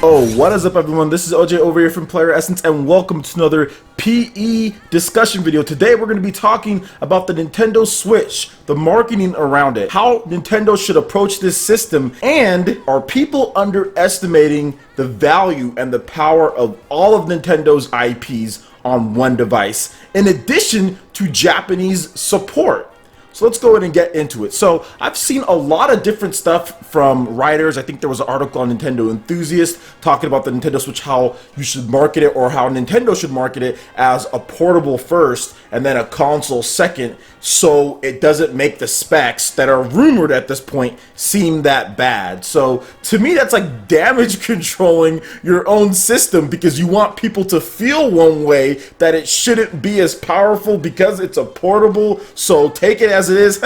Oh, what is up everyone? This is OJ over here from PlayerEssence and welcome to another PE discussion video. Today we're going to be talking about the Nintendo Switch, the marketing around it, how Nintendo should approach this system, and are people underestimating the value and the power of all of Nintendo's IPs on one device, in addition to Japanese support. So let's go ahead and get into it. So I've seen a lot of different stuff from writers. I think there was an article on Nintendo Enthusiast talking about the Nintendo Switch, how you should market it, or how Nintendo should market it as a portable first and then a console second, so it doesn't make the specs that are rumored at this point seem that bad. So to me, that's like damage controlling your own system because you want people to feel one way that it shouldn't be as powerful because it's a portable, so take it as it is.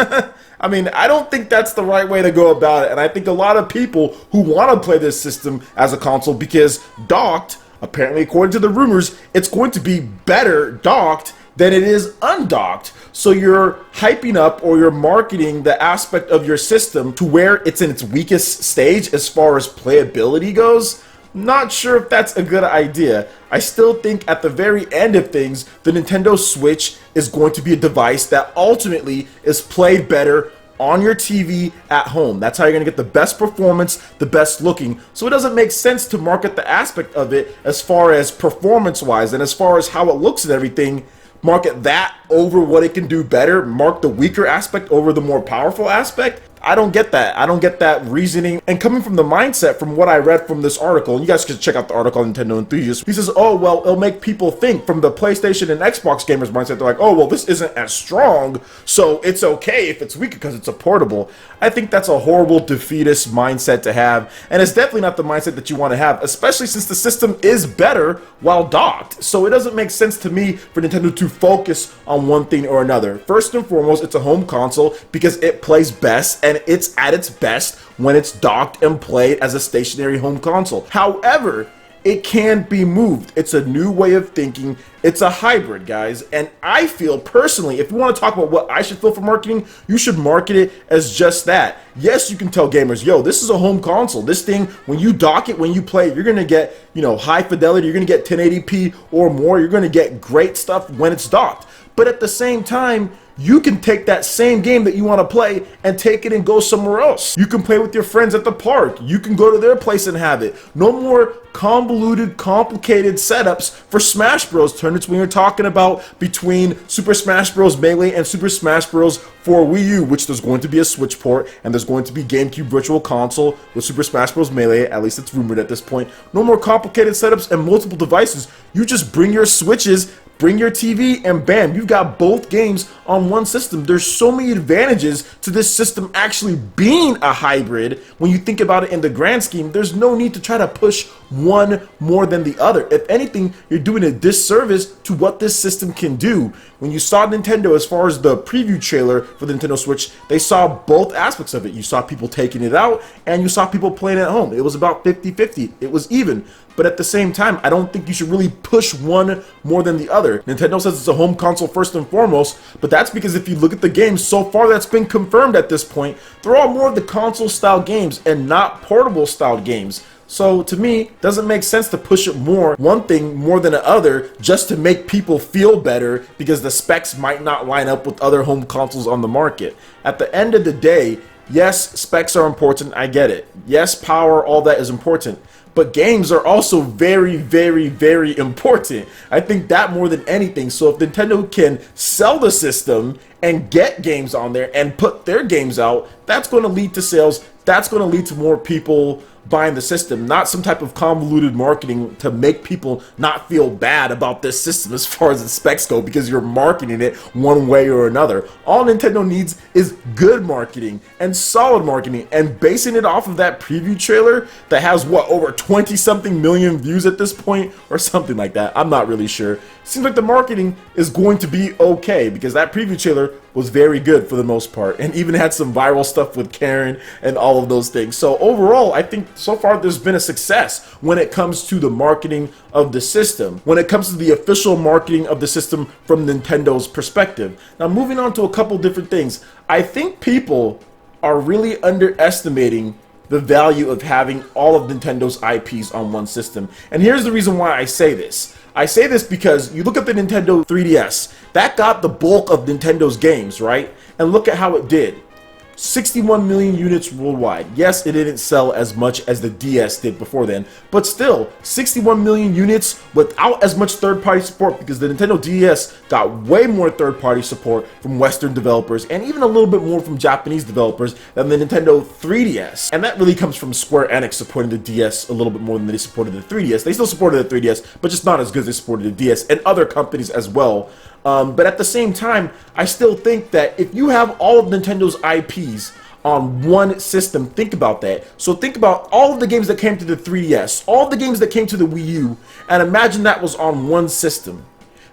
I mean, I don't think that's the right way to go about it, and I think a lot of people who want to play this system as a console, because docked, apparently according to the rumors, it's going to be better docked than it is undocked. So you're hyping up, or you're marketing the aspect of your system to where it's in its weakest stage as far as playability goes. Not sure if that's a good idea. I still think at the very end of things, the Nintendo Switch is going to be a device that ultimately is played better on your TV at home. That's how you're going to get the best performance, the best looking. So it doesn't make sense to market the aspect of it as far as performance-wise and as far as how it looks and everything. Market that over what it can do better. Mark the weaker aspect over the more powerful aspect. I don't get that. I don't get that reasoning. And coming from the mindset, from what I read from this article, and you guys can check out the article on Nintendo Enthusiast, he says, oh, well, it'll make people think. From the PlayStation and Xbox gamers mindset, they're like, oh, well, this isn't as strong, so it's okay if it's weaker because it's a portable. I think that's a horrible defeatist mindset to have, and it's definitely not the mindset that you want to have, especially since the system is better while docked. So it doesn't make sense to me for Nintendo to focus on one thing or another. First and foremost, it's a home console because it plays best, and it's at its best when it's docked and played as a stationary home console. However, it can be moved. It's a new way of thinking. It's a hybrid, guys. And I feel personally, if you want to talk about what I should feel for marketing, you should market it as just that. Yes, you can tell gamers, yo, this is a home console. This thing, when you dock it, when you play it, you're going to get, high fidelity. You're going to get 1080p or more. You're going to get great stuff when it's docked. But at the same time, you can take that same game that you want to play and take it and go somewhere else. You can play with your friends at the park. You can go to their place and have it. No more convoluted, complicated setups for Smash Bros. Tournaments when you're talking about between Super Smash Bros. Melee and Super Smash Bros. For Wii U, which there's going to be a Switch port, and there's going to be GameCube Virtual Console with Super Smash Bros. Melee, at least it's rumored at this point. No more complicated setups and multiple devices. You just bring your Switches, bring your TV, and bam, you've got both games on one system. There's so many advantages to this system actually being a hybrid. When you think about it in the grand scheme, there's no need to try to push one more than the other. If anything, you're doing a disservice to what this system can do. When you saw Nintendo, as far as the preview trailer for the Nintendo Switch, they saw both aspects of it. You saw people taking it out, and you saw people playing at home. It was about 50-50. It was even. But at the same time, I don't think you should really push one more than the other. Nintendo says it's a home console first and foremost, but that's because if you look at the games so far that's been confirmed at this point, they're all more of the console style games and not portable style games. So to me, it doesn't make sense to push it one thing more than the other, just to make people feel better because the specs might not line up with other home consoles on the market. At the end of the day, yes, specs are important, I get it. Yes, power, all that is important. But games are also very, very, very important. I think that more than anything. So if Nintendo can sell the system and get games on there and put their games out, that's going to lead to sales. That's going to lead to more people buying the system, not some type of convoluted marketing to make people not feel bad about this system as far as the specs go because you're marketing it one way or another. All Nintendo needs is good marketing and solid marketing, and basing it off of that preview trailer that has what, over 20-something million views at this point or something like that. I'm not really sure. Seems like the marketing is going to be okay because that preview trailer was very good for the most part, and even had some viral stuff with Karen and all of those things. So overall, I think so far there's been a success when it comes to the marketing of the system, when it comes to the official marketing of the system from Nintendo's perspective. Now, moving on to a couple different things, I think people are really underestimating the value of having all of Nintendo's IPs on one system. And here's the reason why I say this. I say this because you look at the Nintendo 3DS, that got the bulk of Nintendo's games, right? And look at how it did. 61 million units worldwide. Yes, it didn't sell as much as the DS did before then, but still, 61 million units without as much third-party support, because the Nintendo DS got way more third-party support from Western developers and even a little bit more from Japanese developers than the Nintendo 3DS. And that really comes from Square Enix supporting the DS a little bit more than they supported the 3DS. They still supported the 3DS, but just not as good as they supported the DS, and other companies as well. But at the same time, I still think that if you have all of Nintendo's IPs on one system, think about that. So think about all of the games that came to the 3DS, all of the games that came to the Wii U, and imagine that was on one system.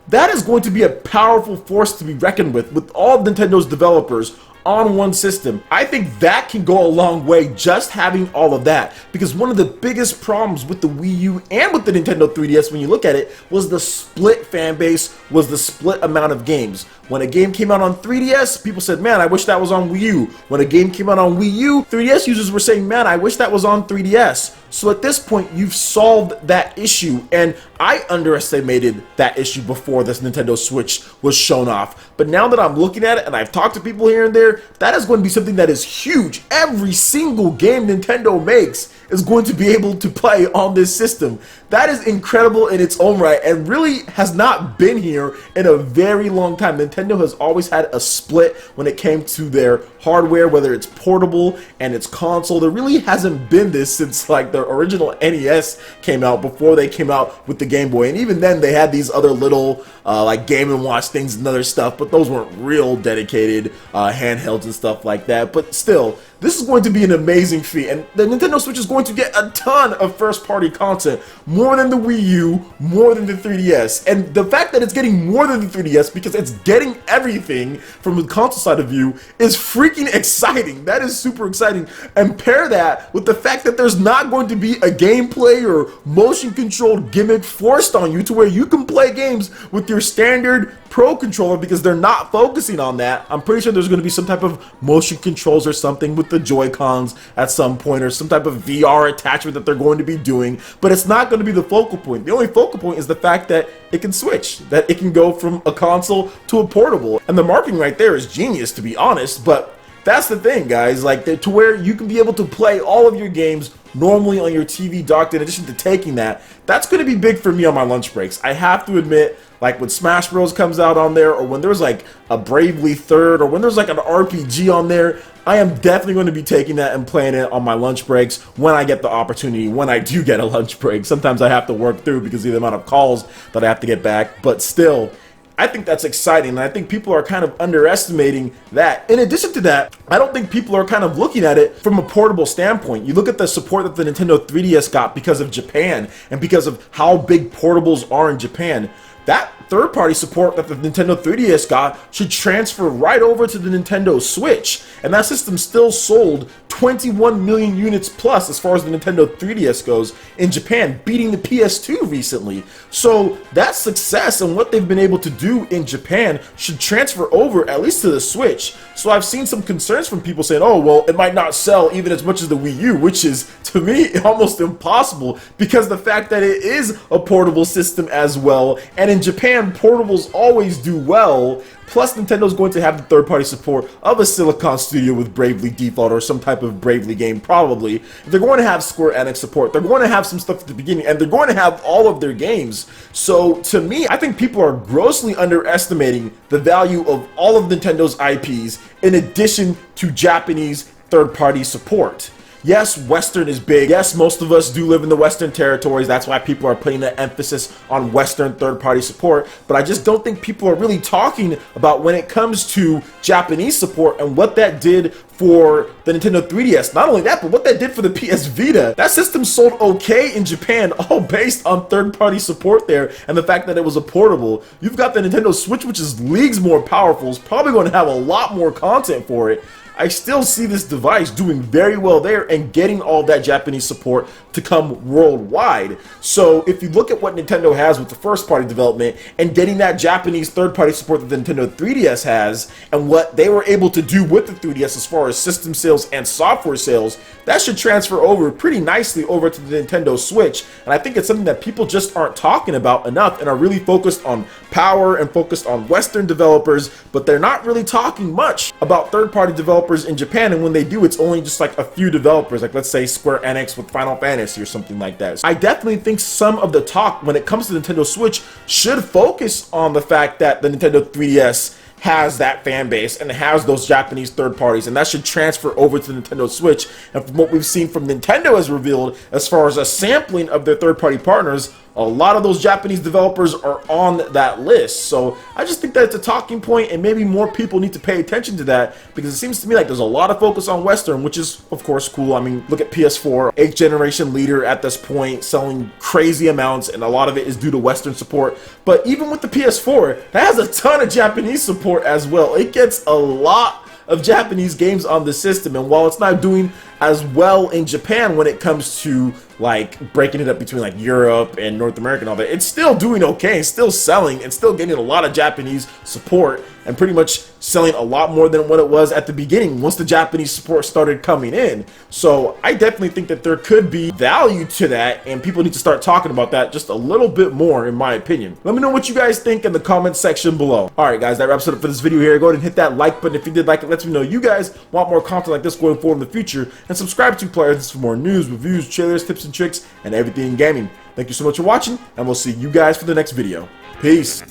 That is going to be a powerful force to be reckoned with all of Nintendo's developers on one system. I think that can go a long way, just having all of that, because one of the biggest problems with the Wii U and with the Nintendo 3DS, when you look at it, was the split fan base, was the split amount of games. When a game came out on 3DS, people said, man, I wish that was on Wii U. When a game came out on Wii U, 3DS users were saying, man, I wish that was on 3DS. So at this point, you've solved that issue, and I underestimated that issue before this Nintendo Switch was shown off. But now that I'm looking at it, and I've talked to people here and there, that is going to be something that is huge. Every single game Nintendo makes is going to be able to play on this system. That is incredible in its own right, and really has not been here in a very long time. Nintendo has always had a split when it came to their hardware, whether it's portable and its console. There really hasn't been this since like the original NES came out, before they came out with the Game Boy. And even then they had these other little like Game & Watch things and other stuff, but those weren't real dedicated handhelds and stuff like that. But still, this is going to be an amazing feat, and the Nintendo Switch is going to get a ton of first-party content, more than the Wii U, more than the 3DS. And the fact that it's getting more than the 3DS, because it's getting everything from the console side of view, is freaking exciting. That is super exciting. And pair that with the fact that there's not going to be a gameplay or motion-controlled gimmick forced on you to where you can play games with your standard Pro controller, because they're not focusing on that. I'm pretty sure there's going to be some type of motion controls or something with the Joy-Cons at some point, or some type of VR attachment that they're going to be doing, but it's not going to be the focal point. The only focal point is the fact that it can switch, that it can go from a console to a portable, and the marketing right there is genius, to be honest. But that's the thing, guys, like to where you can be able to play all of your games normally on your TV docked. In addition to taking that, that's going to be big for me on my lunch breaks. I have to admit, like when Smash Bros comes out on there, or when there's like a Bravely Third, or when there's like an RPG on there, I am definitely going to be taking that and playing it on my lunch breaks when I get the opportunity, when I do get a lunch break. Sometimes I have to work through because of the amount of calls that I have to get back, but still, I think that's exciting, and I think people are kind of underestimating that. In addition to that, I don't think people are kind of looking at it from a portable standpoint. You look at the support that the Nintendo 3DS got because of Japan, and because of how big portables are in Japan. That third-party support that the Nintendo 3DS got should transfer right over to the Nintendo Switch, and that system still sold 21 million units plus as far as the Nintendo 3DS goes in Japan, beating the PS2 recently. So that success and what they've been able to do in Japan should transfer over at least to the Switch. So I've seen some concerns from people saying, oh, well, it might not sell even as much as the Wii U, which is, to me, almost impossible, because the fact that it is a portable system as well, and in Japan, portables always do well. Plus, Nintendo's going to have the third-party support of a Silicon Studio with Bravely Default, or some type of Bravely game, probably. They're going to have Square Enix support. They're going to have some stuff at the beginning, and they're going to have all of their games. So, to me, I think people are grossly underestimating the value of all of Nintendo's IPs, in addition to Japanese third-party support. Yes, Western is big. Yes, most of us do live in the Western territories. That's why people are putting the emphasis on Western third-party support. But I just don't think people are really talking about when it comes to Japanese support and what that did for the Nintendo 3DS. Not only that, but what that did for the PS Vita. That system sold okay in Japan, all based on third-party support there and the fact that it was a portable. You've got the Nintendo Switch, which is leagues more powerful. It's probably going to have a lot more content for it. I still see this device doing very well there and getting all that Japanese support to come worldwide. So if you look at what Nintendo has with the first party development and getting that Japanese third party support that the Nintendo 3DS has, and what they were able to do with the 3DS as far as system sales and software sales, that should transfer over pretty nicely over to the Nintendo Switch. And I think it's something that people just aren't talking about enough and are really focused on power and focused on Western developers, but they're not really talking much about third party developers in Japan. And when they do, it's only just like a few developers, like let's say Square Enix with Final Fantasy or something like that. So I definitely think some of the talk when it comes to Nintendo Switch should focus on the fact that the Nintendo 3DS has that fan base and has those Japanese third parties, and that should transfer over to the Nintendo Switch. And from what we've seen from Nintendo has revealed as far as a sampling of their third party partners, a lot of those Japanese developers are on that list. So I just think that it's a talking point, and maybe more people need to pay attention to that, because it seems to me like there's a lot of focus on Western, which is of course cool. I mean, look at PS4, 8th generation leader at this point, selling crazy amounts, and a lot of it is due to Western support. But even with the PS4, that has a ton of Japanese support as well. It gets a lot of Japanese games on the system, and while it's not doing as well in Japan when it comes to like breaking it up between like Europe and North America and all that, it's still doing okay, it's still selling, and still getting a lot of Japanese support, and pretty much selling a lot more than what it was at the beginning once the Japanese support started coming in. So I definitely think that there could be value to that, and people need to start talking about that just a little bit more, in my opinion. Let me know what you guys think in the comment section below. Alright guys, that wraps it up for this video here. Go ahead and hit that like button if you did like it. Lets me know you guys want more content like this going forward in the future, and subscribe to PlayerEssence for more news, reviews, trailers, tips and tricks, and everything in gaming. Thank you so much for watching, and we'll see you guys for the next video. Peace.